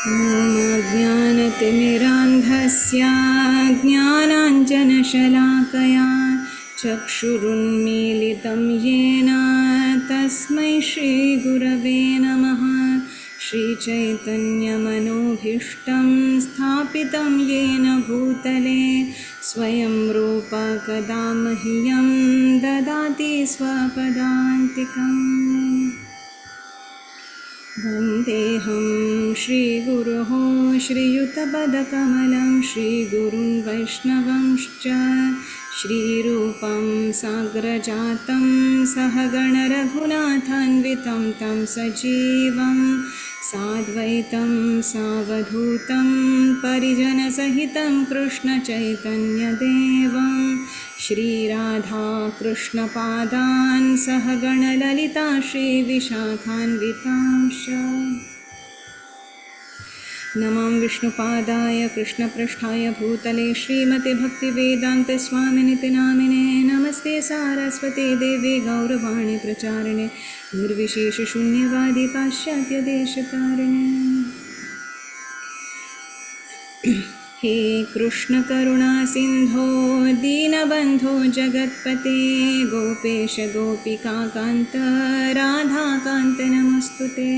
ज्ञानतिमिरान्धस्य ज्ञानाञ्जनशलाकया चक्षुरुन्मीलितं येन तस्मै श्रीगुरवे नमः। श्रीचैतन्यमनोभीष्टं स्थापितं येन भूतले स्वयं रूप कदा मह्यं ददाति स्वपदान्तिकम्। वन्देऽहं श्रीगुरोः श्रीयुतपदकमलं श्रीगुरुं वैष्णवंश्च श्रीरूपं साग्रजातं सहगणरघुनाथान्वितं तं सजीवं साद्वैतं सावधूतं परिजनसहितं कृष्णचैतन्यदेवं श्रीराधाकृष्णपादान् सहगणललिता श्रीविशाखान्वितांश्च। नमः विष्णुपादाय कृष्णपृष्ठाय भूतले श्रीमते भक्तिवेदान्तस्वामिनिति नामिने। नमस्ते सारस्वती देवी गौरवाणी प्रचारिणे निर्विशेषशून्यवादी पाश्चात्यदेशतारिणे। हे कृष्ण करुणा सिंधो दीनबंधो जगत्पते गोपेश गोपिका कांत राधा कांत नमस्तुते।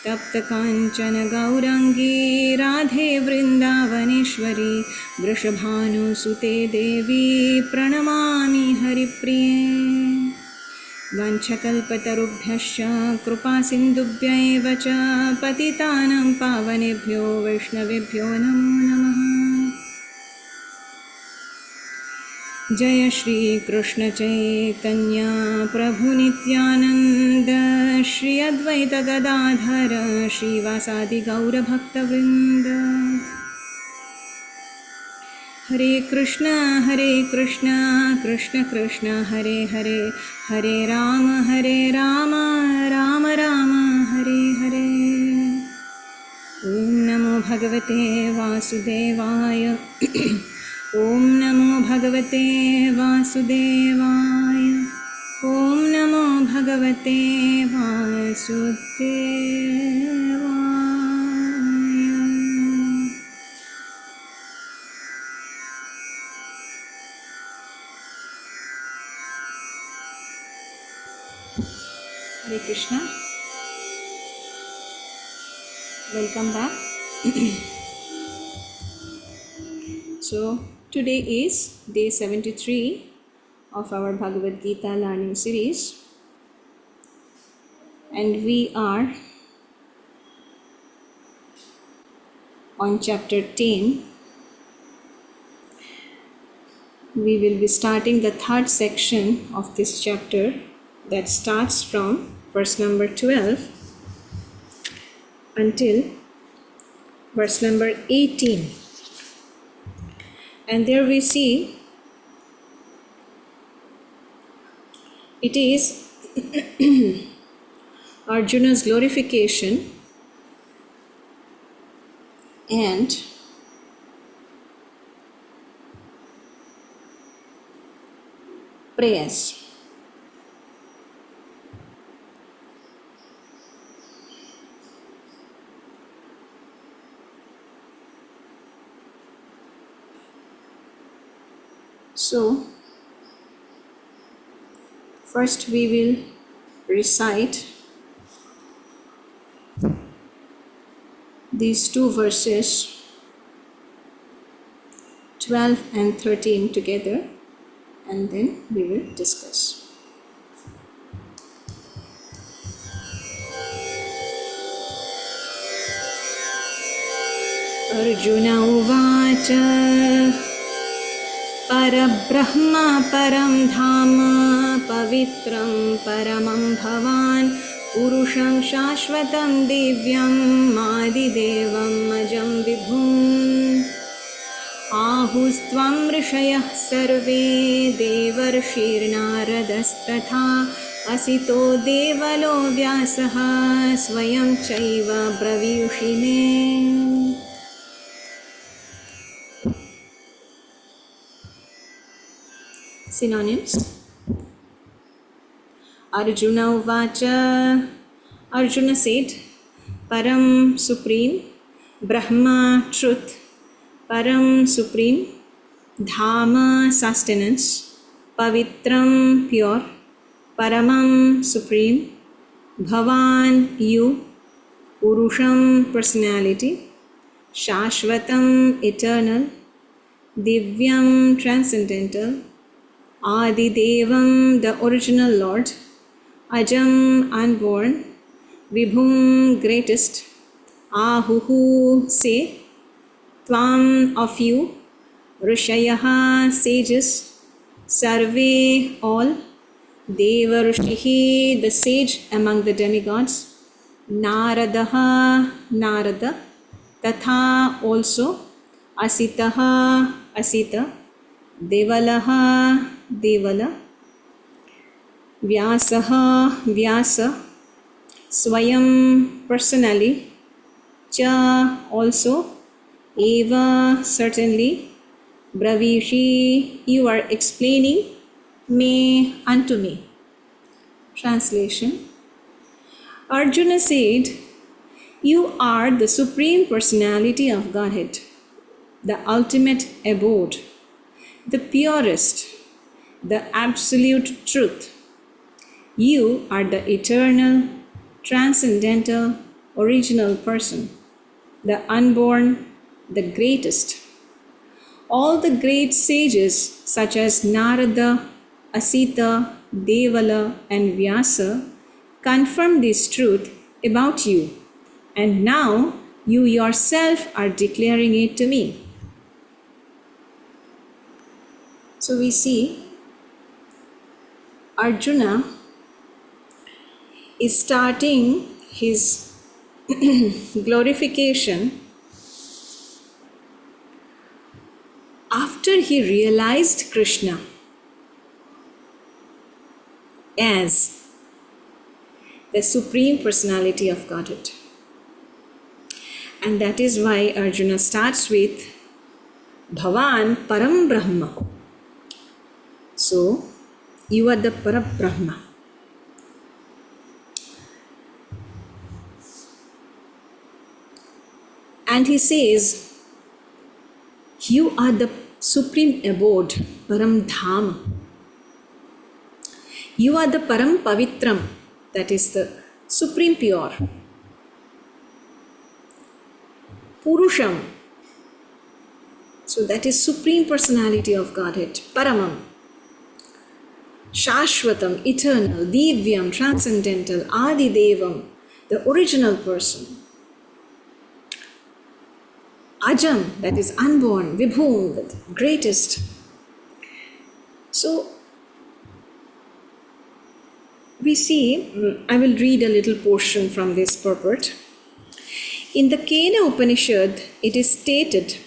तप्त कांचन गौरांगी राधे वृंदावनेश्वरी वृषभानुसुते देवी प्रणमामि हरिप्रिये। वाञ्छकल्पतरुभ्यश्च कृपासिन्धुभ्यैव च पतितानां पावनेभ्यो वैष्णवेभ्यो नमो नमः। जय श्री कृष्ण चैतन्य प्रभु नित्यानंद श्री अद्वैत गदाधर श्रीवासादि गौरभक्तवृंद। हरे कृष्ण कृष्ण कृष्ण हरे हरे हरे राम राम राम हरे हरे। ओम नमो भगवते वासुदेवाय ओम नमो भगवते वासुदेवाय ओम नमो भगवते वासुदेवाय। Hare Krishna. Welcome back. So today is day 73 of our Bhagavad Gita learning series, and we are on chapter 10. We will be starting the third section of this chapter that starts from verse number 12 until verse number 18. And there we see it is Arjuna's glorification and praise. So first we will recite these two verses 12 and 13 together, and then we will discuss. Arjuna uvacha परब्रह्म परं धाम पवित्रं परमं भवान् पुरुषं शाश्वतं दिव्यं आदिदेवम् अजं विभुम्। आहुस्त्वं ऋषयः सर्वे देवर्षिर्नारदस्तथा असितो देवलो व्यासः स्वयं चैव ब्रवीषिणे। Synonyms. Arjuna uvacha, Arjuna said, Param Supreme, Brahma Truth, Param Supreme, Dhamma Sustenance, Pavitram Pure, Paramam Supreme, Bhavan You, Purusham Personality, Shashvatam Eternal, Divyam Transcendental, Adidevam the Original Lord, Ajam Unborn, Vibhum Greatest, Ahuhu Say, Tvam of You, Rishayaha Sages, Sarve all, Deva Rishihi the sage among the demigods, Naradaha Narada, Tatha also, Asitaha Asita, Devalaha Devala, Vyasaha Vyasa, Swayam personally, Cha also, Eva certainly, Bravishi you are explaining, Me unto me. Translation. Arjuna said, You are the Supreme Personality of Godhead, the ultimate abode, the purest, the absolute truth. You are the eternal, transcendental, original person, the unborn, the greatest. All the great sages such as Narada, Asita, Devala, and Vyasa confirm this truth about you, and now you yourself are declaring it to me. So we see Arjuna is starting his glorification after he realized Krishna as the Supreme Personality of Godhead. And that is why Arjuna starts with Bhavan Param Brahma. So, you are the Parabrahma. And he says, you are the supreme abode, Param Dham. You are the Param Pavitram, that is the supreme pure. Purusham, so that is Supreme Personality of Godhead, Paramam. Shashvatam, eternal, Divyam, transcendental, Adidevam, the original person. Ajam, that is unborn, Vibhum, the greatest. So, we see, I will read a little portion from this purport. In the Kena Upanishad, it is stated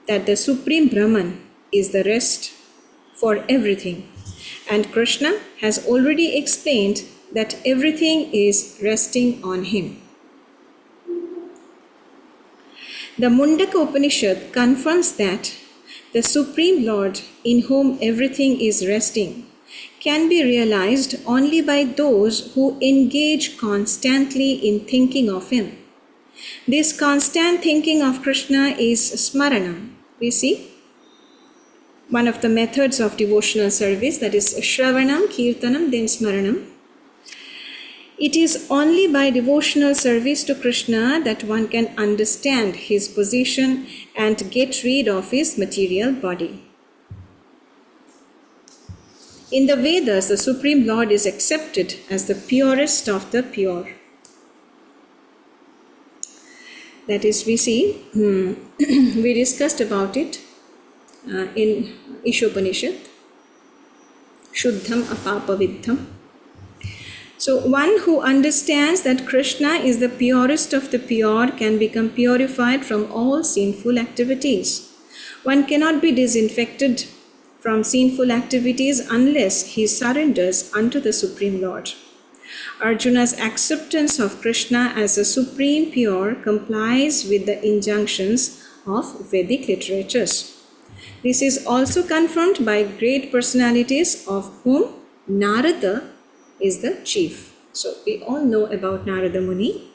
that the Supreme Brahman is the rest for everything. And Krishna has already explained that everything is resting on him. The Mundaka Upanishad confirms that the Supreme Lord, in whom everything is resting, can be realized only by those who engage constantly in thinking of him. This constant thinking of Krishna is smarana. We see one of the methods of devotional service, that is Shravanam, Kirtanam, then Smaranam. It is only by devotional service to Krishna that one can understand his position and get rid of his material body. In the Vedas, the Supreme Lord is accepted as the purest of the pure. That is, we see, we discussed about it in Ishopanishad, Shuddham Apapaviddham. So, one who understands that Krishna is the purest of the pure can become purified from all sinful activities. One cannot be disinfected from sinful activities unless he surrenders unto the Supreme Lord. Arjuna's acceptance of Krishna as the supreme pure complies with the injunctions of Vedic literatures. This is also confirmed by great personalities, of whom Narada is the chief. So we all know about Narada Muni.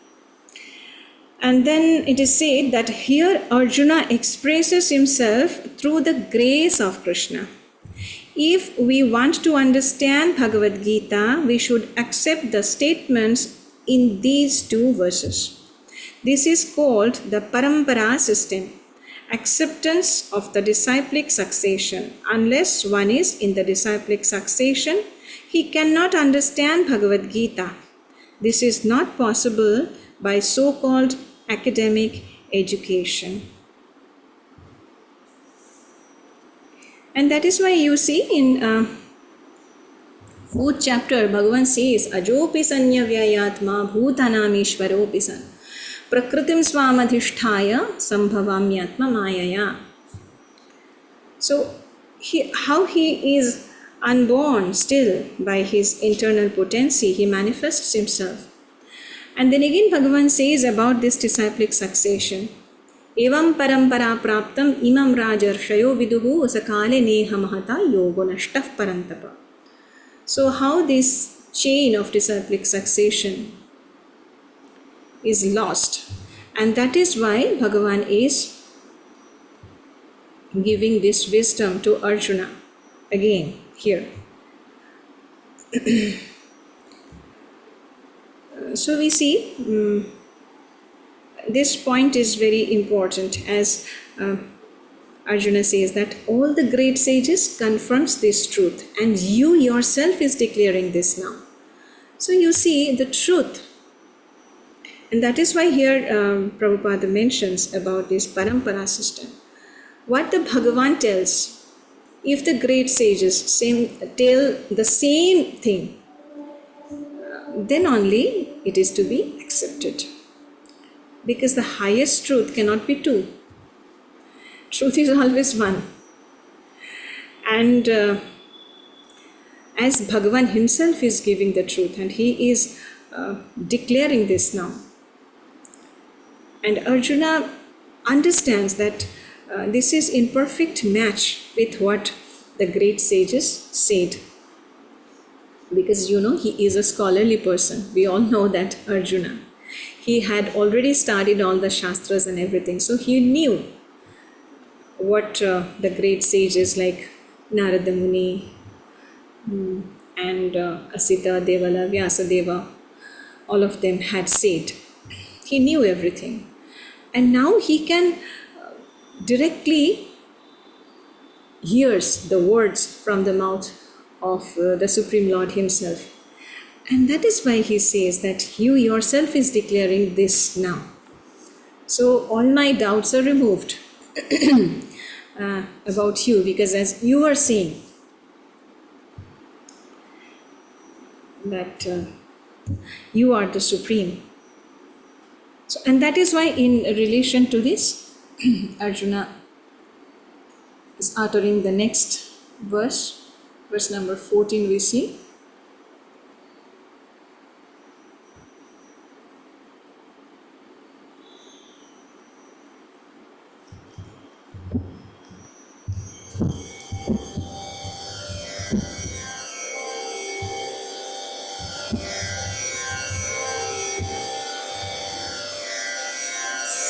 And then it is said that here Arjuna expresses himself through the grace of Krishna. If we want to understand Bhagavad Gita, we should accept the statements in these two verses. This is called the Parampara system, acceptance of the disciplic succession. Unless one is in the disciplic succession, he cannot understand Bhagavad Gita. This is not possible by so-called academic education. And that is why you see in 4th chapter, Bhagavan says, Ajopi sanyavyayatma bhutanamishvaropi san prakritim swamadhisthaya sambhavamyatma mayaya. So, how he is unborn still by his internal potency, he manifests himself. And then again Bhagavan says about this disciplic succession, Evam parampara praptam imam rajarshayo viduhu sakale neha mahata yogo nashtah parantapa. So how this chain of disciplic succession is lost. And that is why Bhagavan is giving this wisdom to Arjuna again here. So we see this point is very important, as Arjuna says that all the great sages confirms this truth, and you yourself is declaring this now. So you see the truth, and that is why here Prabhupada mentions about this parampara system. What the Bhagavan tells, if the great sages tell the same thing, then only it is to be accepted. Because the highest truth cannot be two. Truth is always one. And as Bhagavan himself is giving the truth, and he is declaring this now. And Arjuna understands that this is in perfect match with what the great sages said. Because he is a scholarly person. We all know that Arjuna. He had already studied all the Shastras and everything. So he knew what the great sages like Narada Muni and Asita, Devala, Vyasadeva, all of them had said. He knew everything. And now he can directly hears the words from the mouth of the Supreme Lord himself. And that is why he says that you yourself is declaring this now. So all my doubts are removed about you, because as you are saying that you are the Supreme. So, and that is why in relation to this, Arjuna is uttering the next verse number 14 we see.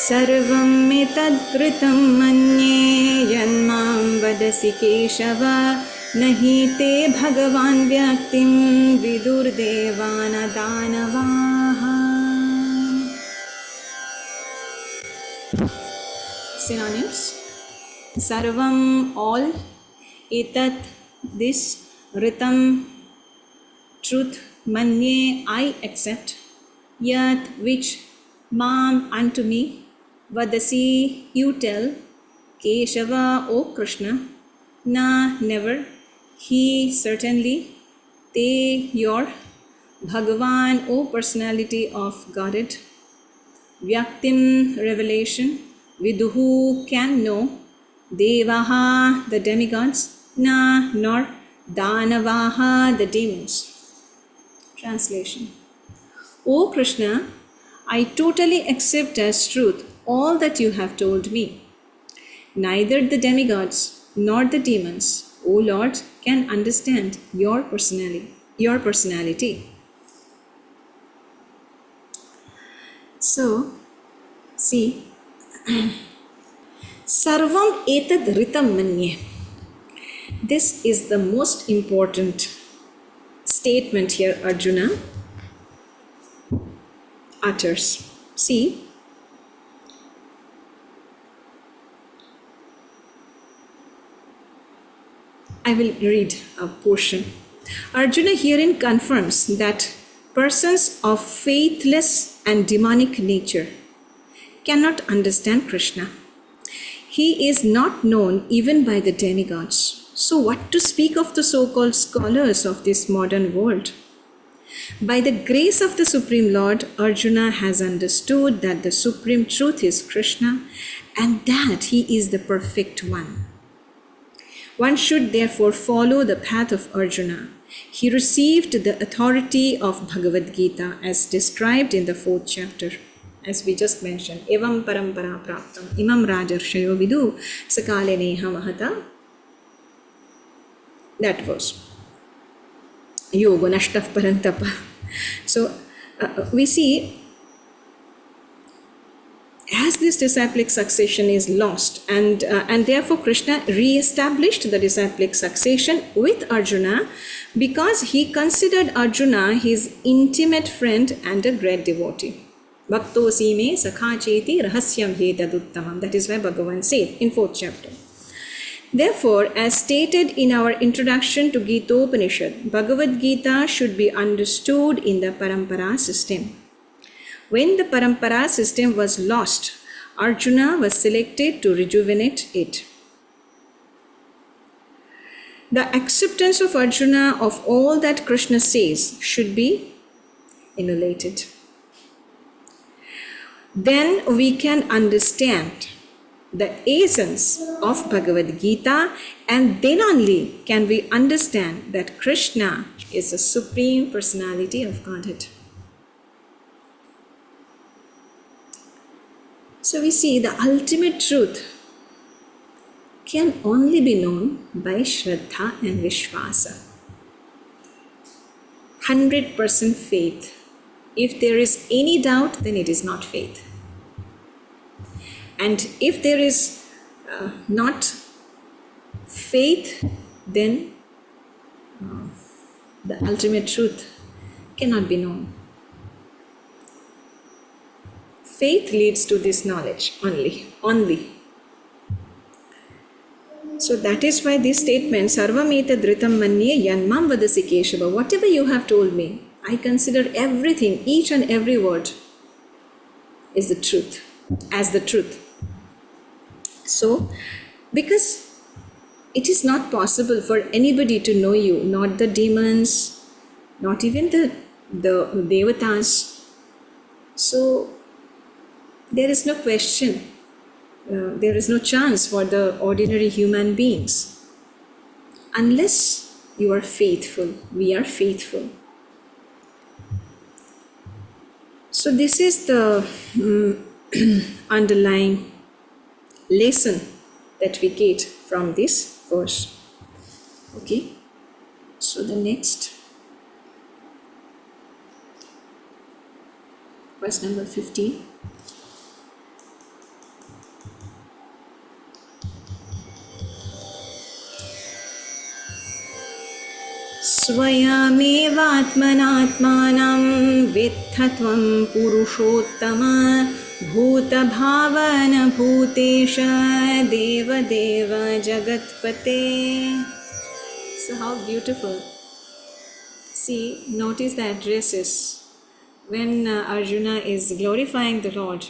Sarvam etadkritam manye yanmam vadasi keshava nahi te bhagavan vyaktim vidur devana danavaha. Synonyms: Sarvam, all, etat, this, ritam, truth, manye, I accept, yat, which, mam, unto me, vadasi, you tell, Keshava, O Krishna, na, never, he, certainly, te, your, Bhagavan, O personality of Godhead, Vyaktim, revelation, Viduhu, can know, Devaha, the demigods, na, nor, Danavaha, the demons. Translation: O Krishna, I totally accept as truth all that you have told me. Neither the demigods nor the demons, O Lord, can understand your personality. So, See, sarvam etad ritam manye. This is the most important statement here Arjuna utters. See, I will read a portion. Arjuna herein confirms that persons of faithless and demonic nature cannot understand Krishna. He is not known even by the demigods. So, what to speak of the so-called scholars of this modern world? By the grace of the Supreme Lord, Arjuna has understood that the Supreme Truth is Krishna and that He is the Perfect One. One should therefore follow the path of Arjuna. He received the authority of Bhagavad Gita as described in the 4th chapter. As we just mentioned, evam parampara praptam imam rajarshayo vidu sakale neha mahata. That was yoga nashtaf parantapa. So we see, as this disciplic succession is lost, and therefore Krishna re-established the disciplic succession with Arjuna because he considered Arjuna his intimate friend and a great devotee. Bhakto sime sakha cheti rahasyam hetaduttamam. That is why Bhagavan said in 4th chapter. Therefore, as stated in our introduction to Gita-Upanishad, Bhagavad Gita should be understood in the parampara system. When the parampara system was lost, Arjuna was selected to rejuvenate it. The acceptance of Arjuna of all that Krishna says should be emulated. Then we can understand the essence of Bhagavad Gita, and then only can we understand that Krishna is the Supreme Personality of Godhead. So we see the ultimate truth can only be known by Shraddha and Vishwasa. 100% faith. If there is any doubt, then it is not faith. And if there is not faith, then the ultimate truth cannot be known. Faith leads to this knowledge only. So that is why this statement, Sarvameta Dhritam Manye Yanmam Vadasi Keshava, whatever you have told me, I consider everything, each and every word is the truth, as the truth. So, because it is not possible for anybody to know you, not the demons, not even the devatas. So, there is no question, there is no chance for the ordinary human beings. Unless you are faithful, we are faithful. So this is the underlying lesson that we get from this verse. Okay, so the next verse number 15. स्वयमेवात्मनात्मानं वित्थत्वं पुरुषोत्तम भूतभावनभूतेश देवदेव जगत्पते. So how beautiful. See, notice the addresses. When Arjuna is glorifying the Lord,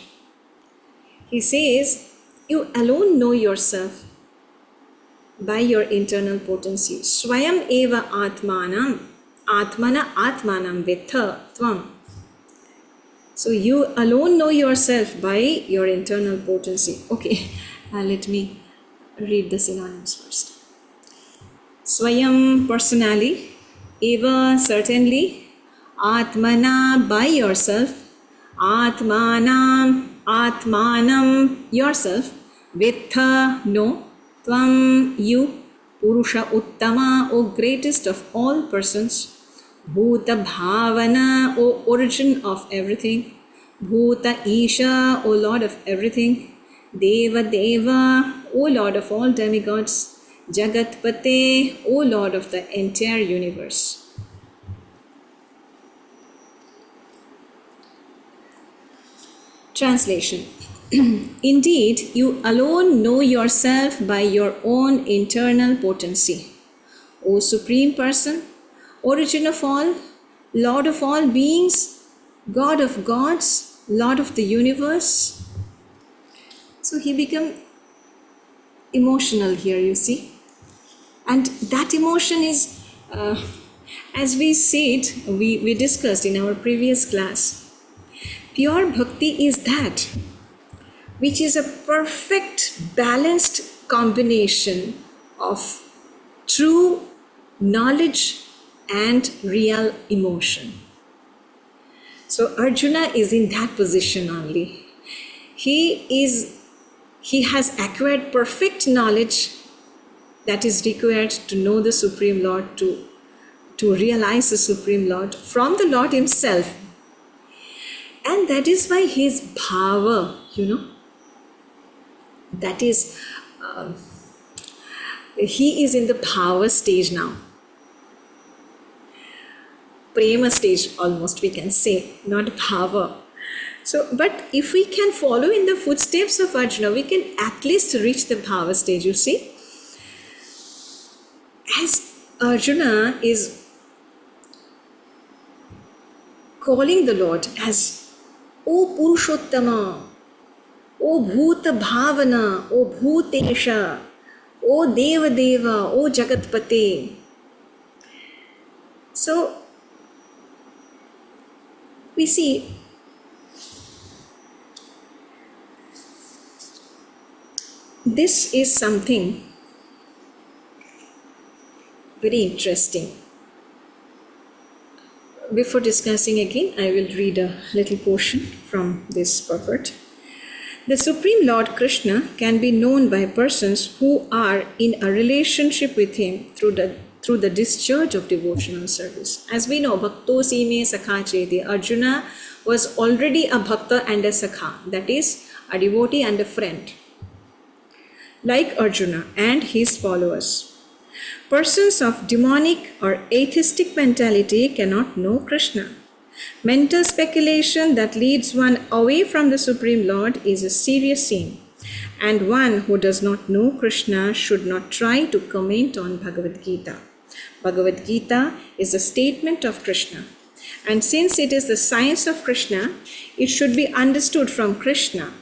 he says, you alone know yourself by your internal potency. Swayam eva atmanam, atmana atmanam vittha tvam. So you alone know yourself by your internal potency. Okay, let me read the synonyms first. Swayam, personally, eva, certainly, atmana, by yourself, atmanam, yourself, vittha, know, Tvam, you, Purusha Uttama, O greatest of all persons, Bhuta Bhavana, O origin of everything, Bhuta Isha, O Lord of everything. Deva Deva, O Lord of all demigods. Jagatpate, O Lord of the entire universe. Translation. Indeed, you alone know yourself by your own internal potency. O Supreme Person, Origin of all, Lord of all beings, God of gods, Lord of the universe. So he became emotional here, you see. And that emotion is, as we said, we discussed in our previous class, pure bhakti is that which is a perfect balanced combination of true knowledge and real emotion. So Arjuna is in that position only. He has acquired perfect knowledge that is required to know the Supreme Lord, to realize the Supreme Lord from the Lord himself. And that is why his bhava, that is, he is in the bhava stage now. Prema stage almost we can say, not bhava. So, but if we can follow in the footsteps of Arjuna, we can at least reach the bhava stage, you see. As Arjuna is calling the Lord as O Purushottama, O Bhuta Bhavana, O Bhutesha, O Deva Deva, O Jagatpate. So, we see this is something very interesting. Before discussing again, I will read a little portion from this purport. The Supreme Lord Krishna can be known by persons who are in a relationship with him through the discharge of devotional service. As we know, Bhakto Sime Sakha Cheti, Arjuna was already a Bhakta and a Sakha, that is, a devotee and a friend. Like Arjuna and his followers, persons of demonic or atheistic mentality cannot know Krishna. Mental speculation that leads one away from the Supreme Lord is a serious sin, and one who does not know Krishna should not try to comment on Bhagavad Gita. Bhagavad Gita is a statement of Krishna, and since it is the science of Krishna, it should be understood from Krishna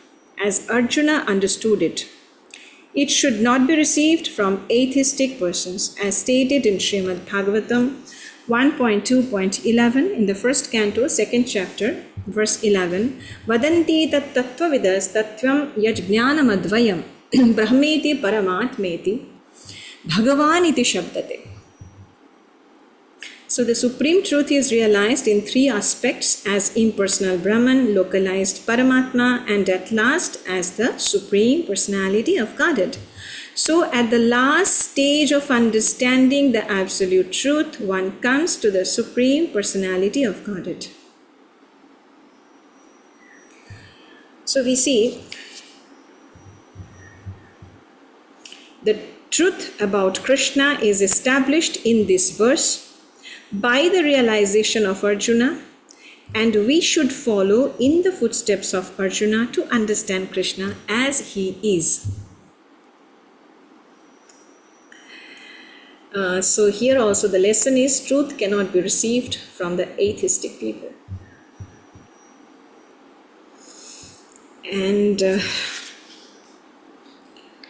as Arjuna understood it. It should not be received from atheistic persons, as stated in Srimad Bhagavatam 1.2.11 in the first canto, second chapter, verse 11. Vadanti tat tattvavidas tattvam yajnanam advayam brahmeti paramatmeti bhagavan iti shabdate. So the supreme truth is realized in three aspects: as impersonal Brahman, localized Paramatma, and at last as the Supreme Personality of Godhead. So at the last stage of understanding the absolute truth, one comes to the Supreme Personality of Godhead. So we see the truth about Krishna is established in this verse by the realization of Arjuna, and we should follow in the footsteps of Arjuna to understand Krishna as he is. So here also the lesson is truth cannot be received from the atheistic people. And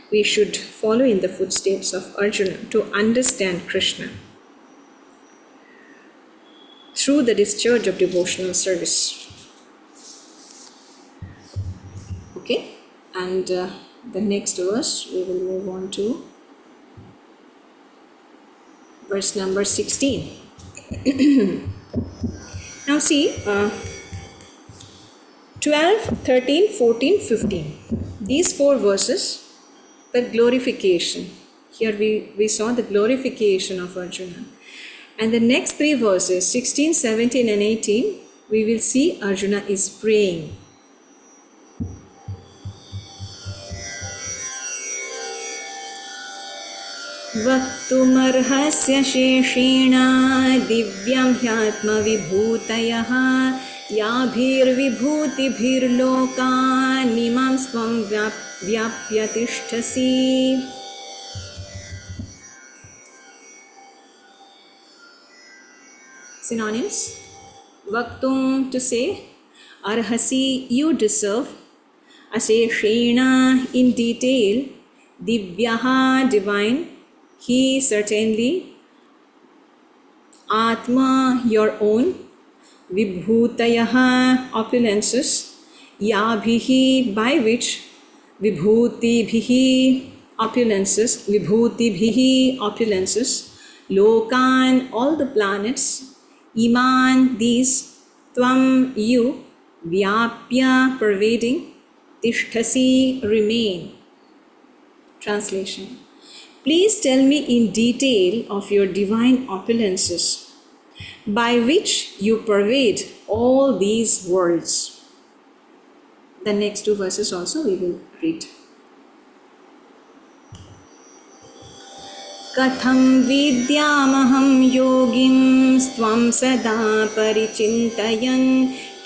we should follow in the footsteps of Arjuna to understand Krishna through the discharge of devotional service. Okay, and the next verse we will move on to verse number 16. Now see, 12, 13, 14, 15. These four verses were glorification. Here we saw the glorification of Arjuna. And the next three verses, 16, 17 and 18, we will see Arjuna is praying. वक्तुमर्हस्य शेषेण दिव्यं ह्यात्मविभूतयः याभिर्विभूतिभिर्लोकान् इमां स्वं व्याप्य तिष्ठसि. Synonyms: Vaktum, to say, arhasi, you deserve, asheshena, in detail, divyaha, divine, he, certainly, atma, your own, vibhutayaha, opulences, yabhihi, by which, vibhutibhihi, opulences, vibhutibhihi, opulences, lokan, all the planets, iman, these, tvam, you, vyapya, pervading, tishtasi, remain. Translation: please tell me in detail of your divine opulences, by which you pervade all these worlds. The next two verses also we will read. कथं विद्यामहं योगिं त्वं सदा परिचिन्तयन्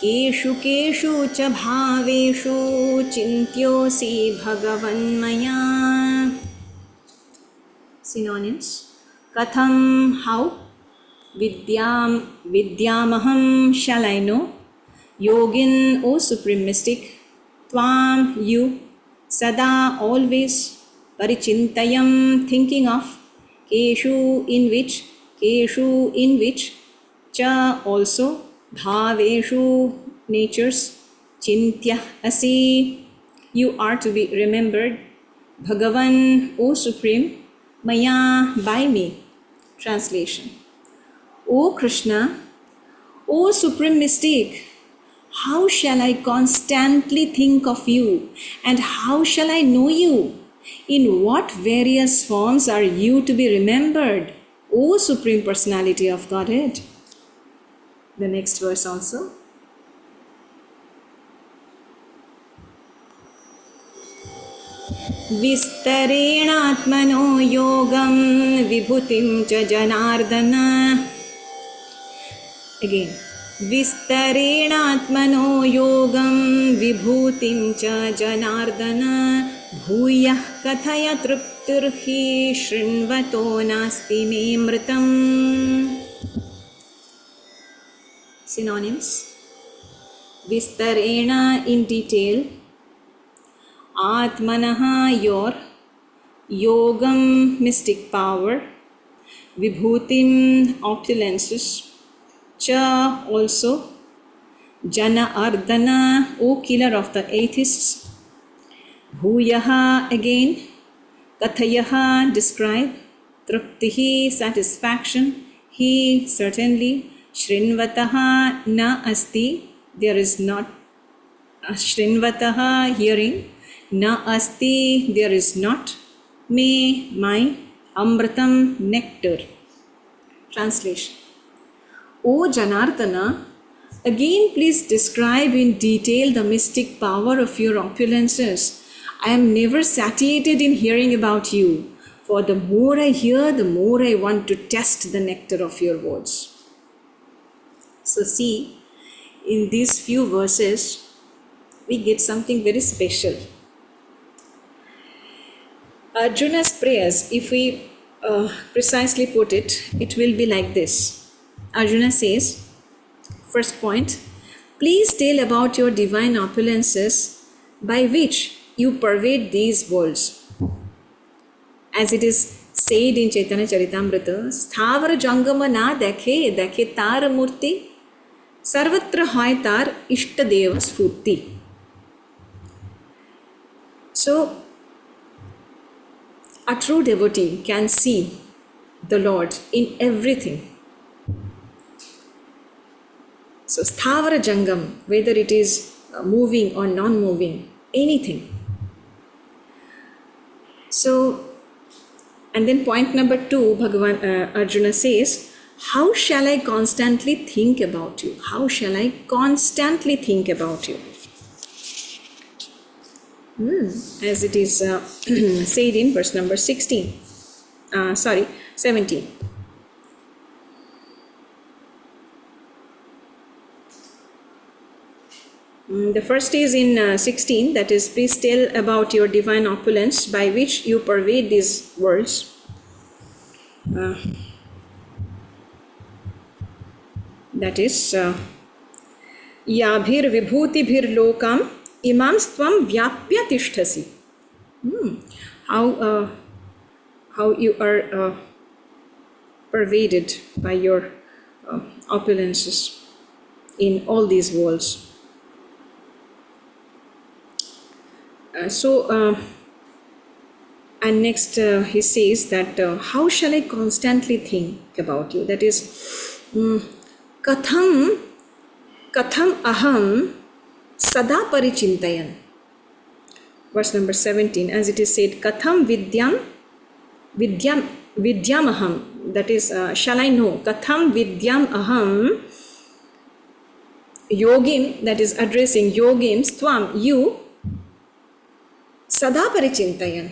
केषु केषु च भावेषु चिन्त्योऽसि भगवन्मया. Synonyms: Katham, how, vidyamaham, shall I know, yogin, O supreme mystic, tvam, you, sada, always, parichintayam, thinking of, keshu, in which, cha, also, bhaveshu, natures, chintya, asi, you are to be remembered, Bhagavan, O supreme, maya, by me. Translation: O Krishna, O supreme mystic, how shall I constantly think of you, and how shall I know you? In what various forms are you to be remembered, O supreme personality of Godhead? The next verse also. विस्तरेणात्मनो योगं विभूतिं च Janardan. Again. विस्तरेणात्मनो योगं विभूतिं च जनार्दन भूयः कथय तृप्तिर्हि शृण्वतो नास्ति मे मृतम्. Synonyms: Vistarena, in detail, Atmanaha, your, Yogam, mystic power, Vibhutim, opulences, Cha, also, Jana Ardana, O killer of the atheists, Bhuyaha, again, Kathayaha, describe, Truptihi, satisfaction, He, certainly, Shrinvataha, na asti, there is not, Shrinvataha, hearing, na asti, there is not, me, my, amritam, nectar. Translation: O Janardana, again please describe in detail the mystic power of your opulences. I am never satiated in hearing about you, for the more I hear, the more I want to test the nectar of your words. So see, in these few verses, we get something very special. Arjuna's prayers, if we precisely put it, it will be like this. Arjuna says, first point, please tell about your divine opulences by which you pervade these worlds. As it is said in Chaitanya Charitamrita, Sthavara Jangama na dekhe tar murti, sarvatra hoy tar ishtadeva sphurti. So, a true devotee can see the Lord in everything. So, Sthavara Jangam, whether it is moving or non-moving, anything. So, and then point number 2, Arjuna says, How shall I constantly think about you? How shall I constantly think about you? As it is said in verse number 17. The first is in 16, that is, please tell about your divine opulence by which you pervade these worlds. That is, Yabhir vibhutibhir lokam imam stvam vyapya tishtasi. How you are pervaded by your opulences in all these worlds. And next he says that how shall I constantly think about you? That is, katham aham sada parichintayan. Verse number 17, as it is said, katham vidyam aham. That is, shall I know? Katham vidyam aham yogim, that is addressing yogim, stvam, you, sada parichintayan,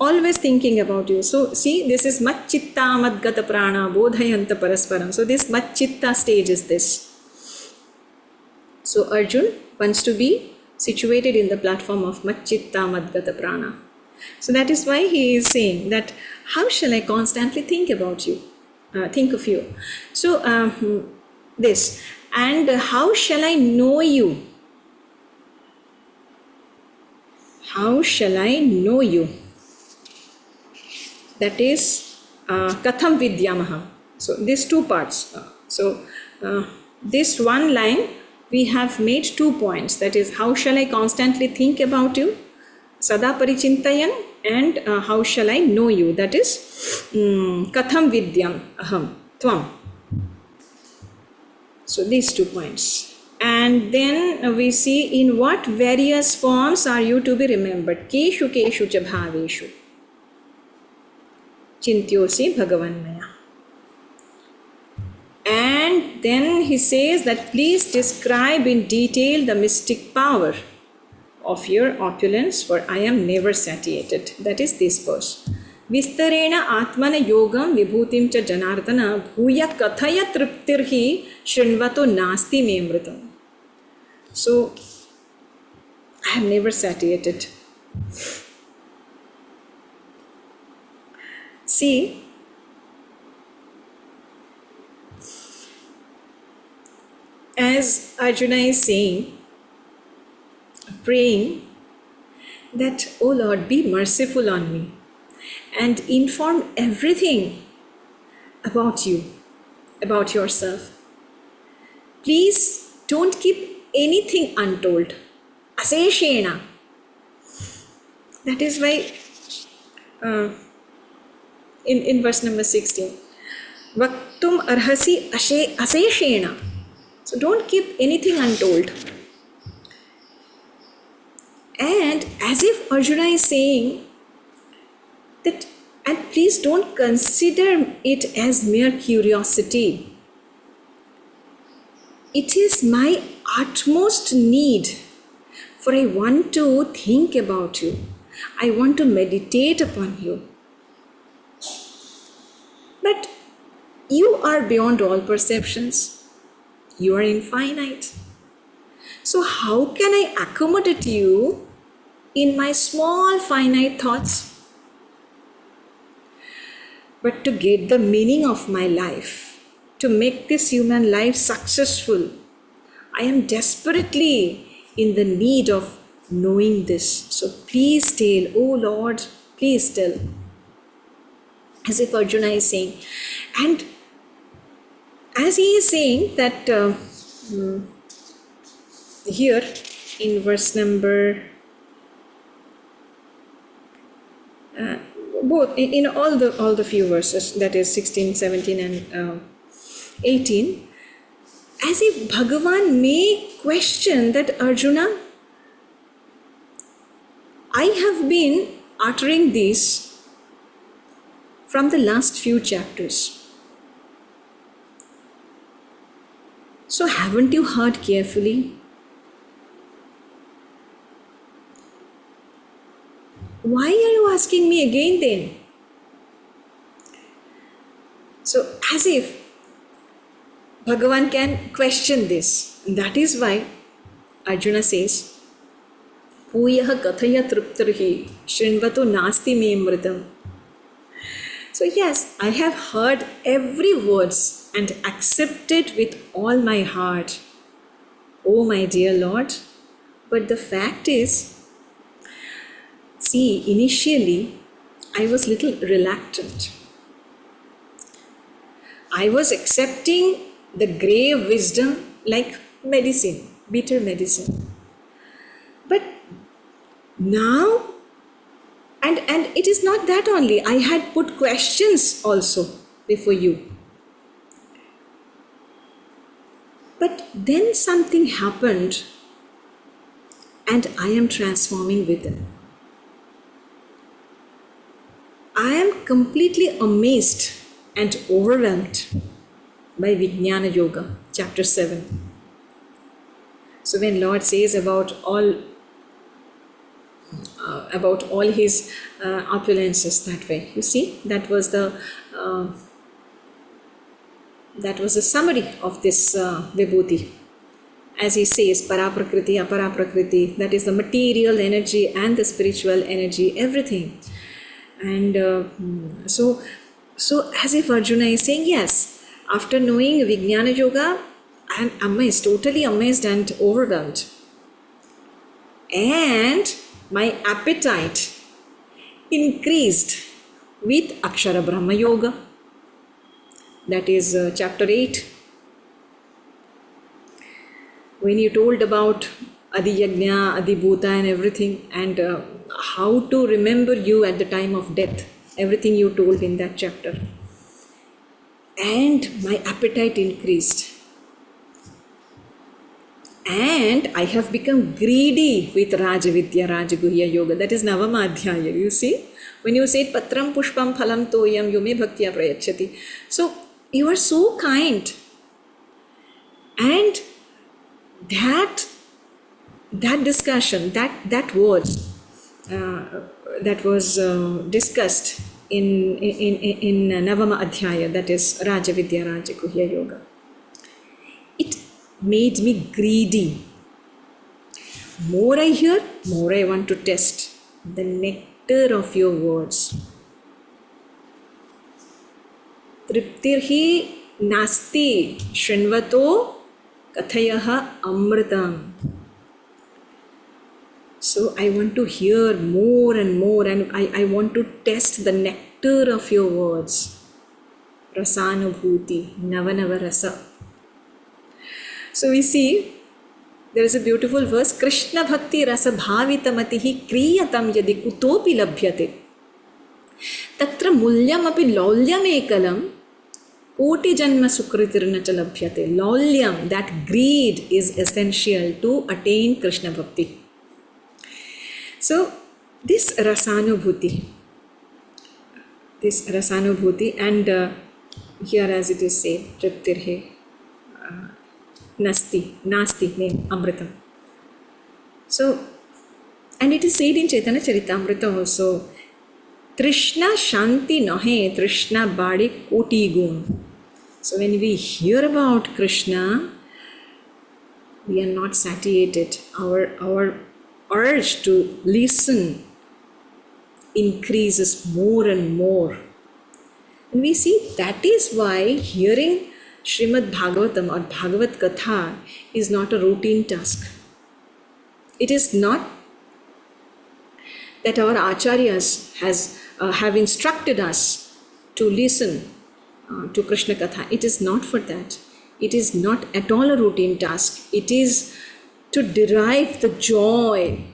always thinking about you. So see, this is matchitta madgata prana bodhayanta parasparam. So this matchitta stage is this. So Arjun wants to be situated in the platform of matchitta madgata prana. So that is why he is saying that how shall I constantly think about you, think of you. So this, and how shall I know you? How shall I know you? That is katham vidyamaham. So these two parts. This one line we have made 2 points. That is, how shall I constantly think about you? Sada parichintayan, and how shall I know you? That is katham vidyam aham tvam. So these 2 points. And then we see, in what various forms are you to be remembered? Keshu keshu cha bhaveshu chintyosi bhagavanmaya. And then he says that please describe in detail the mystic power of your opulence, for I am never satiated. That is this verse. Vistarena atmana yogam vibhutim cha janardana bhuya kathaya triptirhi shrinvato nasti me mritam. So, I am never satiated. See, as Arjuna is saying, praying that, O Lord, be merciful on me and inform everything about you, about yourself. Please don't keep anything untold. Aseshena. That is why in verse number 16, Vaktum arhasi aseshena. So don't keep anything untold. And as if Arjuna is saying that, and please don't consider it as mere curiosity. It is my utmost need, for I want to think about you. I want to meditate upon you. But you are beyond all perceptions. You are infinite. So how can I accommodate you in my small finite thoughts? But to get the meaning of my life, to make this human life successful, I am desperately in the need of knowing this. So please tell, oh Lord, please tell. As if Arjuna is saying. And as he is saying that here in verse number both in all the few verses, that is 16, 17 and 18, as if Bhagavan may question that, Arjuna, I have been uttering this from the last few chapters. So haven't you heard carefully? Why are you asking me again then? So as if Bhagavan can question this. That is why Arjuna says, Puyah kathaya triptarhi shrinvato nasti me mritam. So yes, I have heard every words and accepted with all my heart. Oh my dear Lord, but the fact is, see, initially I was little reluctant. I was accepting the grave wisdom like medicine, bitter medicine. But now, and it is not that only, I had put questions also before you. But then something happened and I am transforming within. I am completely amazed and overwhelmed by Vijnana Yoga, chapter 7. So when Lord says about all his opulences that way, you see, that was the summary of this Vibhuti. As he says, Paraprakriti, Aparaprakriti, that is the material energy and the spiritual energy, everything. And so as if Arjuna is saying, yes, after knowing Vijnana Yoga, I am amazed, totally amazed and overwhelmed. And my appetite increased with Akshara Brahma Yoga. That is chapter 8. When you told about Adi Yajna, Adi Bhuta and everything, and how to remember you at the time of death, everything you told in that chapter. And my appetite increased. And I have become greedy with Rajavidya, Rajaguhya Yoga. That is Navama Adhyaya. You see? When you say Patram Pushpam Phalam Toyam Yume Bhaktya Prayachati. So, you are so kind. And that discussion, that words that was discussed in Navama Adhyaya, that is Rajavidya, Rajaguhya Yoga. It made me greedy. More I hear, more I want to test the nectar of your words. Triptirhi nasti shrinvato kathayaha amritam. So I want to hear more and more, and I want to test the nectar of your words. Rasanubhuti, Navanava Rasa. So we see, there is a beautiful verse, Krishna Bhakti Rasa Bhavitamatihi Kriyatam Yadi Kutopi Labhyate. Tatra Mulyam api Laulyam Ekalam Koti Janma Sukritirna Chalabhyate. Laulyam, that greed is essential to attain Krishna Bhakti. So this Rasanubhuti, and here as it is said, Triptirhe Nasti, name, Amritam. So, and it is said in Chaitanya Charitamrita also, Trishna Shanti Nahe, Trishna Badi Koti Gun. So when we hear about Krishna, we are not satiated. Our urge to listen increases more and more. And we see that is why hearing Srimad Bhagavatam or Bhagavad Katha is not a routine task. It is not that our acharyas have instructed us to listen to Krishna Katha. It is not for that. It is not at all a routine task. It is to derive the joy,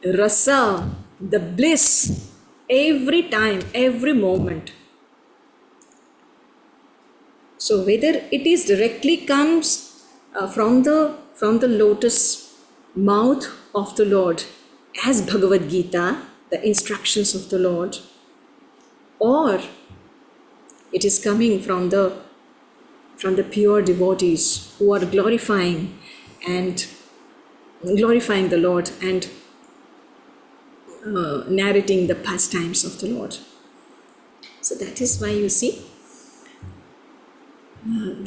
rasa, the bliss every time, every moment. So whether it is directly comes from the lotus mouth of the Lord as Bhagavad Gita, the instructions of the Lord, or it is coming from from the pure devotees who are glorifying the Lord and narrating the pastimes of the Lord. So that is why you see,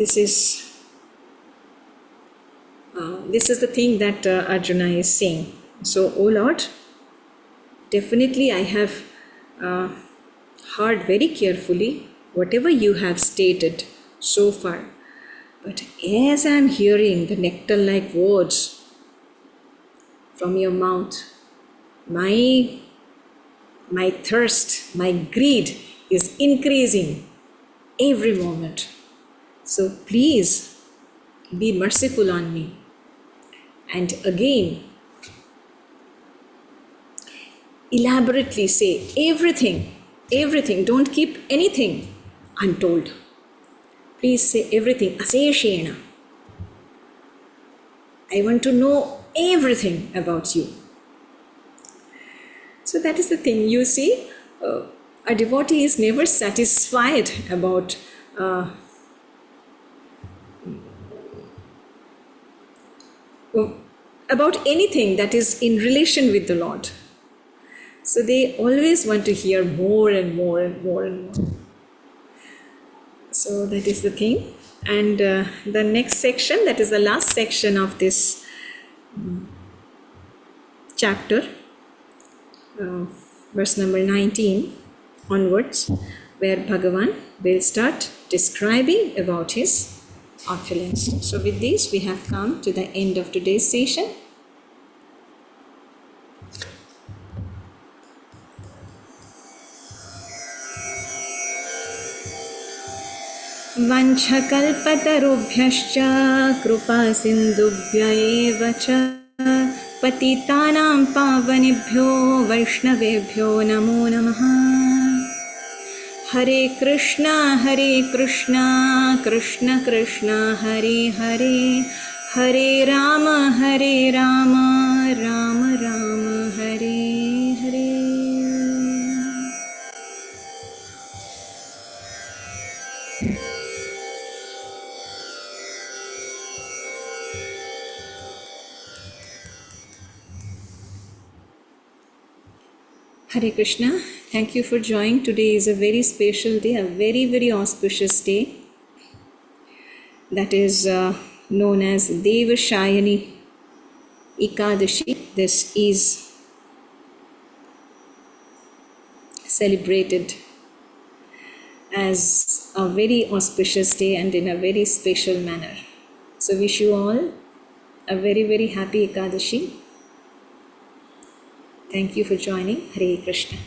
this is the thing that Arjuna is saying. So, O Lord, definitely I have heard very carefully whatever you have stated so far. But as I am hearing the nectar-like words from your mouth, my thirst, my greed is increasing every moment. So please be merciful on me. And again, elaborately say everything, don't keep anything untold. Please say everything, aseshena. I want to know everything about you. So that is the thing, you see, a devotee is never satisfied about anything that is in relation with the Lord. So they always want to hear more and more and more and more. So that is the thing. And the next section, that is the last section of this chapter, verse number 19 onwards, where Bhagavan will start describing about his opulence. So with this, we have come to the end of today's session. वंशकल्पतरुभ्यश्च कृपा सिन्धुभ्य एव च पतितानां पावनेभ्यो वैष्णवेभ्यो नमो नमः। हरे कृष्ण कृष्ण कृष्ण हरे हरे, हरे Ram Ram Ram Hare Hare. Hare Krishna, thank you for joining. Today is a very special day, a very, very auspicious day. That is known as Devashayani Ekadashi. This is celebrated as a very auspicious day and in a very special manner. So wish you all a very, very happy Ekadashi. Thank you for joining. Hare Krishna.